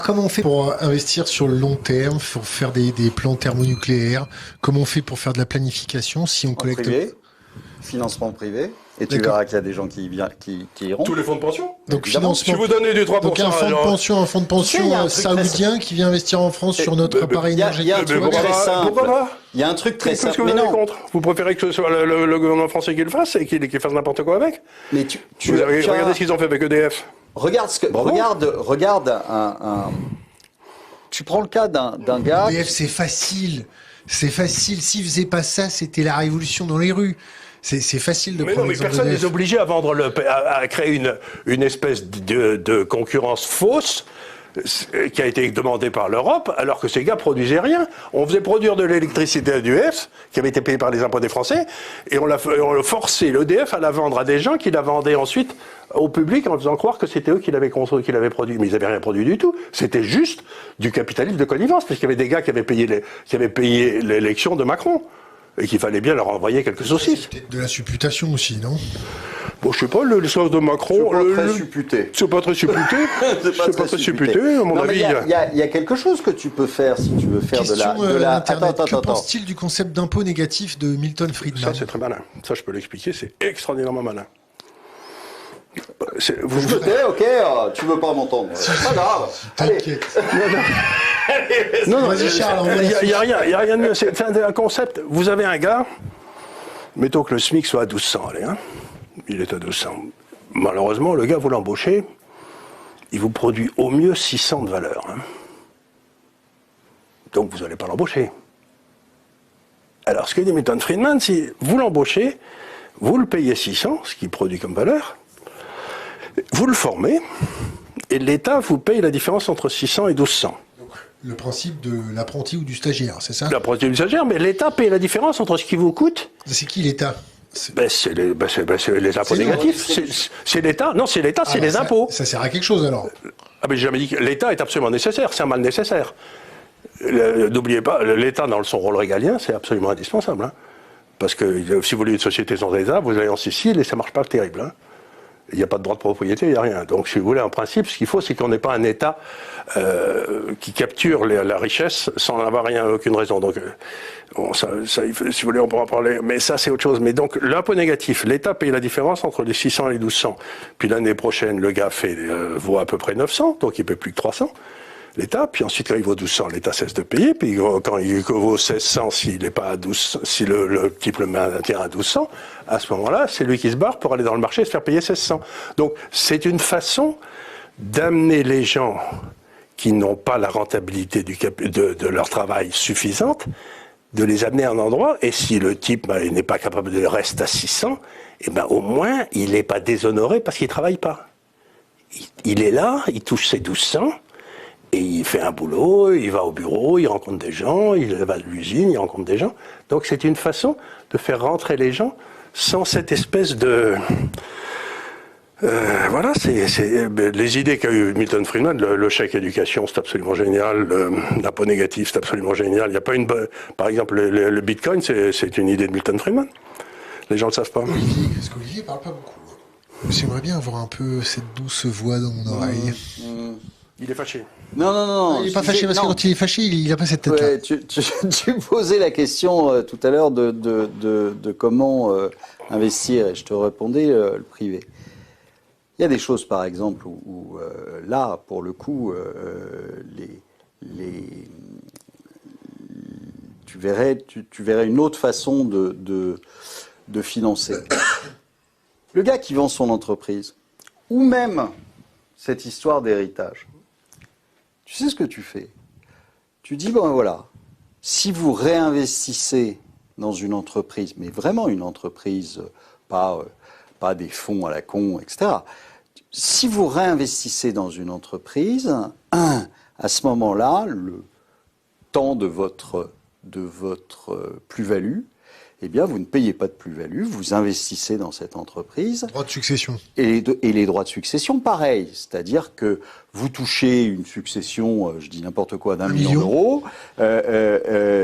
Comment on fait pour investir sur le long terme, pour faire des plans thermonucléaires? Comment on fait pour faire de la planification si on collecte... Privé, financement privé, et tu verras qu'il y a des gens qui iront. Tous les fonds de pension. Donc Évidemment. Si financement... vous donnez du 3%... Donc un fonds de pension saoudien qui vient investir en France sur notre appareil énergétique. Il y a un truc très simple. Pourquoi pas? Il y a un truc très simple. Qu'est-ce que vous avez contre? Vous préférez que ce soit le gouvernement français qui le fasse et qu'il fasse n'importe quoi avec? Mais regardez ce qu'ils ont fait avec EDF. Regarde tu prends le cas d'un gars... EDF, c'est facile. C'est facile. S'ils faisaient pas ça, c'était la révolution dans les rues. C'est facile de prendre l'exemple personne d'EDF. n'est obligé à créer une espèce de concurrence fausse qui a été demandée par l'Europe, alors que ces gars produisaient rien. On faisait produire de l'électricité à l'EDF, qui avait été payée par les impôts des Français, et on a forcé l'EDF à la vendre à des gens qui la vendaient ensuite au public en faisant croire que c'était eux qui l'avaient produit. Mais ils n'avaient rien produit du tout. C'était juste du capitalisme de connivence, parce qu'il y avait des gars qui avaient payé l'élection de Macron. Et qu'il fallait bien leur envoyer quelques saucisses. C'est peut-être de la supputation aussi, non? Bon, je sais pas, le sens de Macron... C'est pas très supputé. C'est pas très supputé. C'est pas très supputé, à mon avis. Il y a quelque chose que tu peux faire si tu veux faire Question de la... Internet. Attends. Que pense-t-il du concept d'impôt négatif de Milton Friedman? Ça, c'est très malin. Ça, je peux l'expliquer, c'est extraordinairement malin. Je me tais, ok, tu veux pas m'entendre. C'est pas grave. T'inquiète. Non, Vas-y, Charles, il n'y a rien de mieux. C'est un concept. Vous avez un gars, mettons que le SMIC soit à 1200, allez, hein. Il est à 200. Malheureusement, le gars, vous l'embauchez, il vous produit au mieux 600 de valeur. Hein. Donc, vous n'allez pas l'embaucher. Alors, ce que dit Milton Friedman, si vous l'embauchez, vous le payez 600, ce qu'il produit comme valeur, vous le formez, et l'État vous paye la différence entre 600 et 1200. Le principe de l'apprenti ou du stagiaire, c'est ça? L'apprenti ou du stagiaire, mais l'État paye la différence entre ce qui vous coûte... C'est qui l'État? C'est les impôts négatifs. C'est l'État. Non, c'est l'État, c'est les impôts. Ça sert à quelque chose alors? Ah, mais j'ai jamais dit que l'État est absolument nécessaire. C'est un mal nécessaire. N'oubliez pas, l'État, dans son rôle régalien, c'est absolument indispensable. Hein. Parce que si vous voulez une société sans État, vous allez en Sicile et ça marche pas terrible. Hein. Il n'y a pas de droit de propriété, il n'y a rien. Donc, si vous voulez, en principe, ce qu'il faut, c'est qu'on n'ait pas un État qui capture la richesse sans avoir aucune raison. Donc, bon, ça, si vous voulez, on pourra parler. Mais ça, c'est autre chose. Mais donc, l'impôt négatif, l'État paye la différence entre les 600 et les 1200. Puis l'année prochaine, le gars vaut à peu près 900, donc il ne paie plus que 300. L'État, puis ensuite quand il vaut 1200, l'État cesse de payer, puis quand il vaut 1600, s'il n'est pas à 1200, si le type le maintient à 1200, à ce moment-là, c'est lui qui se barre pour aller dans le marché et se faire payer 1600. Donc c'est une façon d'amener les gens qui n'ont pas la rentabilité de leur travail suffisante, de les amener à un endroit, et si le type n'est pas capable de rester à 600, eh ben, au moins il n'est pas déshonoré parce qu'il ne travaille pas. Il est là, il touche ses 1200, et il fait un boulot, il va au bureau, il rencontre des gens, il va à l'usine, il rencontre des gens. Donc c'est une façon de faire rentrer les gens sans cette espèce de... voilà, c'est les idées qu'a eu Milton Friedman, le chèque éducation, c'est absolument génial, l'impôt négatif, c'est absolument génial. Il y a pas par exemple, le bitcoin, c'est une idée de Milton Friedman. Les gens ne le savent pas. Olivier, parce qu'Olivier parle pas beaucoup. J'aimerais bien avoir un peu cette douce voix dans mon oreille. Il est fâché. Non. Il n'est pas fâché parce que quand il est fâché, il n'a pas cette tête-là. Ouais, tu me posais la question tout à l'heure de comment investir, et je te répondais le privé. Il y a des choses, par exemple, où là, pour le coup, tu verrais une autre façon de financer. Le gars qui vend son entreprise, ou même cette histoire d'héritage, tu sais ce que tu fais? Tu dis, bon voilà, si vous réinvestissez dans une entreprise, mais vraiment une entreprise, pas des fonds à la con, etc. Si vous réinvestissez dans une entreprise, à ce moment-là, le temps de votre plus-value, eh bien, vous ne payez pas de plus-value, vous investissez dans cette entreprise. Droit de succession. Et les droits de succession, pareil. C'est-à-dire que vous touchez une succession, je dis n'importe quoi, d'1 million d'euros.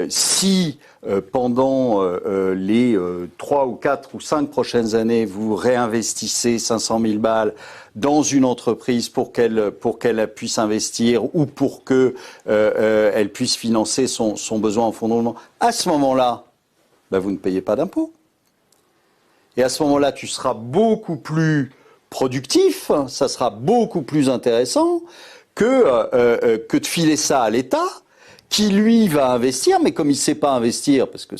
Si pendant les 3 ou 4 ou 5 prochaines années, vous réinvestissez 500 000 balles dans une entreprise pour qu'elle puisse investir ou pour que elle puisse financer son besoin en fonds de roulement, à ce moment-là, ben, vous ne payez pas d'impôt. Et à ce moment-là, tu seras beaucoup plus productif, ça sera beaucoup plus intéressant que de filer ça à l'État, qui lui va investir, mais comme il ne sait pas investir, parce que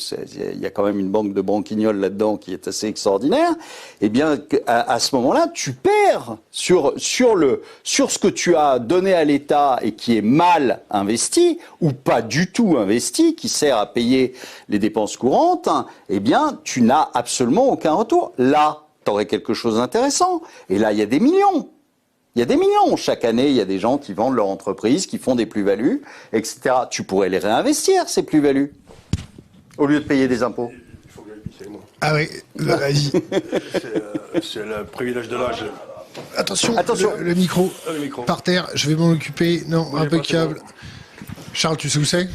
il y a quand même une banque de branquignoles là-dedans qui est assez extraordinaire, eh bien à ce moment-là, tu perds sur ce que tu as donné à l'État et qui est mal investi ou pas du tout investi, qui sert à payer les dépenses courantes. Eh bien, tu n'as absolument aucun retour. Là, tu aurais quelque chose d'intéressant. Et là, il y a des millions. Il y a des millions. Chaque année, il y a des gens qui vendent leur entreprise, qui font des plus-values, etc. Tu pourrais les réinvestir, ces plus-values, au lieu de payer des impôts. Il faut que j'aille pisser, moi. Ah oui, vas-y. C'est le privilège de l'âge. Attention, Attention. Le micro, Le micro. par terre, je vais m'en occuper. Non, Oui, impeccable. pas Charles, tu sais où c'est?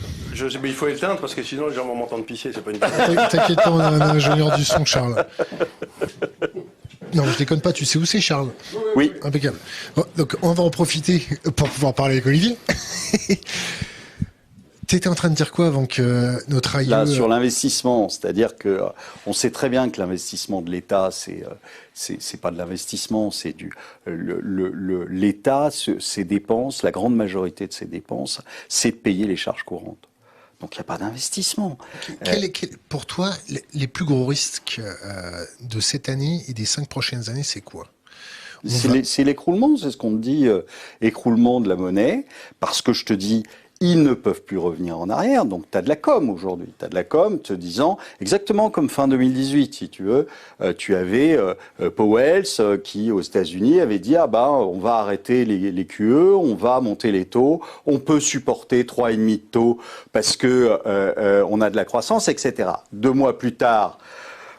Mais il faut éteindre parce que sinon les gens vont m'entendre pisser, c'est pas une T'inquiète pas, on a un ingénieur du son, Charles. Non, je déconne pas, tu sais où c'est, Charles? Oui. Impeccable. Bon, donc, on va en profiter pour pouvoir parler avec Olivier. T'étais en train de dire quoi avant que notre aïeux... Là, sur l'investissement, c'est-à-dire que on sait très bien que l'investissement de l'État, c'est pas de l'investissement, c'est l'État, ses dépenses, la grande majorité de ses dépenses, c'est de payer les charges courantes. Donc il n'y a pas d'investissement. Pour toi, les plus gros risques de cette année et des 5 prochaines années, c'est quoi? C'est l'écroulement, c'est ce qu'on te dit, écroulement de la monnaie, parce que je te dis, ils ne peuvent plus revenir en arrière. Donc tu as de la com aujourd'hui. Tu as de la com te disant, exactement comme fin 2018, si tu veux, tu avais Powell qui, aux États-Unis, avait dit, ah ben, on va arrêter les QE, on va monter les taux, on peut supporter 3,5 de taux parce que on a de la croissance, etc. 2 mois plus tard,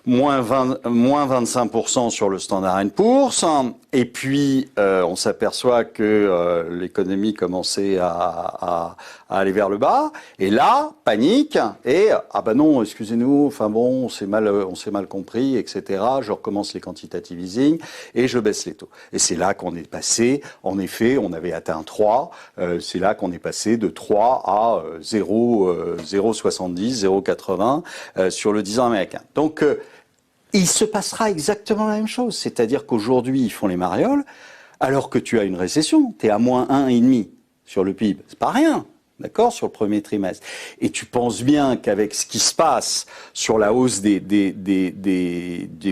moins 25% sur le Standard & Poor's, et puis on s'aperçoit que l'économie commençait à aller vers le bas, et là, panique, et ah ben non, excusez-nous, enfin bon, on s'est mal compris, etc. Je recommence les quantitative easing, et je baisse les taux. Et c'est là qu'on est passé, en effet, on avait atteint 3, c'est là qu'on est passé de 3 à 0,70, 0,80 sur le 10 ans américain. Donc, il se passera exactement la même chose. C'est-à-dire qu'aujourd'hui, ils font les marioles, alors que tu as une récession. Tu es à moins 1,5 sur le PIB. C'est pas rien, d'accord, sur le premier trimestre. Et tu penses bien qu'avec ce qui se passe sur la hausse des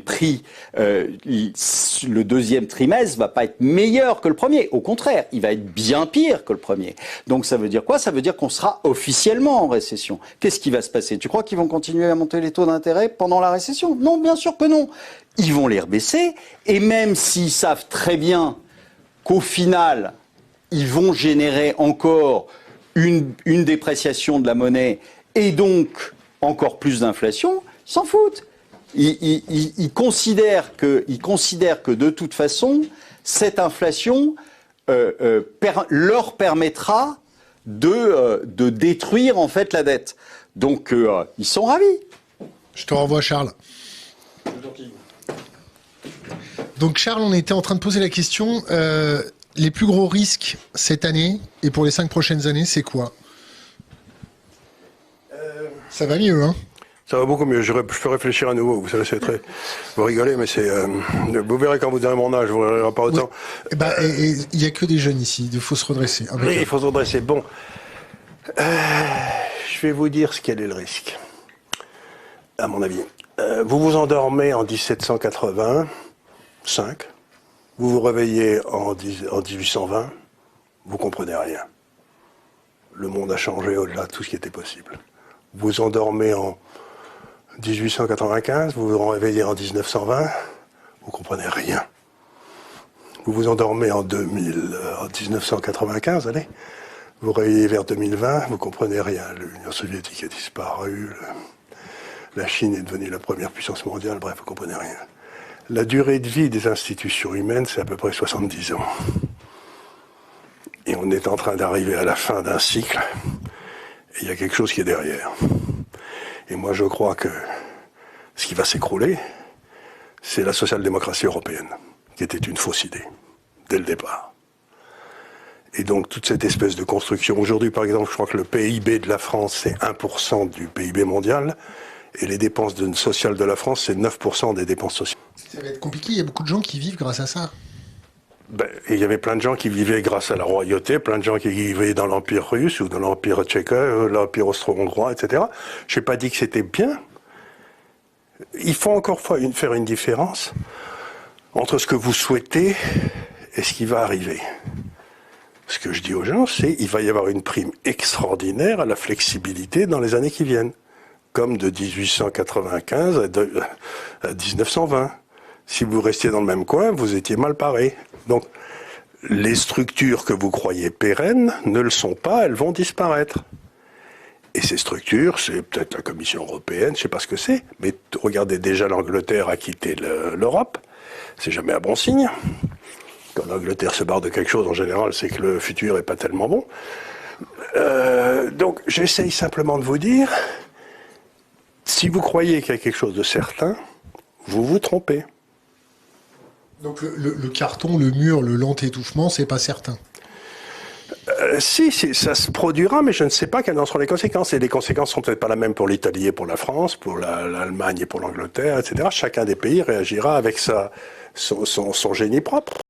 prix, le deuxième trimestre va pas être meilleur que le premier. Au contraire, il va être bien pire que le premier. Donc ça veut dire quoi? Ça veut dire qu'on sera officiellement en récession. Qu'est-ce qui va se passer? Tu crois qu'ils vont continuer à monter les taux d'intérêt pendant la récession? Non, bien sûr que non. Ils vont les rebaisser. Et même s'ils savent très bien qu'au final, ils vont générer encore une dépréciation de la monnaie et donc encore plus d'inflation, ils s'en foutent. Ils considèrent que de toute façon, cette inflation leur permettra de détruire en fait la dette. Donc ils sont ravis. Je te renvoie, Charles. Donc Charles, on était en train de poser la question, les plus gros risques cette année et pour les 5 prochaines années, c'est quoi? Ça va mieux, hein? Ça va beaucoup mieux. Je peux réfléchir à nouveau. Vous savez, c'est très. Vous rigolez, mais c'est. Vous verrez quand vous aurez mon âge, vous ne verrez pas autant. Il n'y a que des jeunes ici. Il faut se redresser. Oui, il faut se redresser. Bon. Je vais vous dire quel est le risque. À mon avis. Vous vous endormez en 1785. Vous vous réveillez en 1820. Vous comprenez rien. Le monde a changé au-delà de tout ce qui était possible. Vous vous endormez en 1895, vous vous réveillez en 1920, vous comprenez rien. Vous vous endormez en 1995, allez, vous réveillez vers 2020, vous comprenez rien. L'Union soviétique a disparu, La Chine est devenue la première puissance mondiale, bref, vous comprenez rien. La durée de vie des institutions humaines, c'est à peu près 70 ans. Et on est en train d'arriver à la fin d'un cycle, et il y a quelque chose qui est derrière. Et moi, je crois que ce qui va s'écrouler, c'est la social-démocratie européenne, qui était une fausse idée, dès le départ. Et donc, toute cette espèce de construction. Aujourd'hui, par exemple, je crois que le PIB de la France, c'est 1% du PIB mondial, et les dépenses sociales de la France, c'est 9% des dépenses sociales. Ça va être compliqué, il y a beaucoup de gens qui vivent grâce à ça. Et il y avait plein de gens qui vivaient grâce à la royauté, plein de gens qui vivaient dans l'Empire russe, ou dans l'Empire tchèque, l'Empire austro-hongrois, etc. Je n'ai pas dit que c'était bien. Il faut encore faire une différence entre ce que vous souhaitez et ce qui va arriver. Ce que je dis aux gens, c'est qu'il va y avoir une prime extraordinaire à la flexibilité dans les années qui viennent, comme de 1895 à 1920. Si vous restiez dans le même coin, vous étiez mal paré. Donc, les structures que vous croyez pérennes ne le sont pas, elles vont disparaître. Et ces structures, c'est peut-être la Commission européenne, je ne sais pas ce que c'est, mais regardez, déjà l'Angleterre a quitté l'Europe, c'est jamais un bon signe. Quand l'Angleterre se barre de quelque chose, en général, c'est que le futur n'est pas tellement bon. Donc, j'essaye simplement de vous dire, si vous croyez qu'il y a quelque chose de certain, vous vous trompez. Donc le carton, le mur, le lent étouffement, c'est pas certain. Si, ça se produira, mais je ne sais pas quelles en seront les conséquences. Et les conséquences sont peut-être pas les mêmes pour l'Italie et pour la France, pour l'Allemagne et pour l'Angleterre, etc. Chacun des pays réagira avec son génie propre.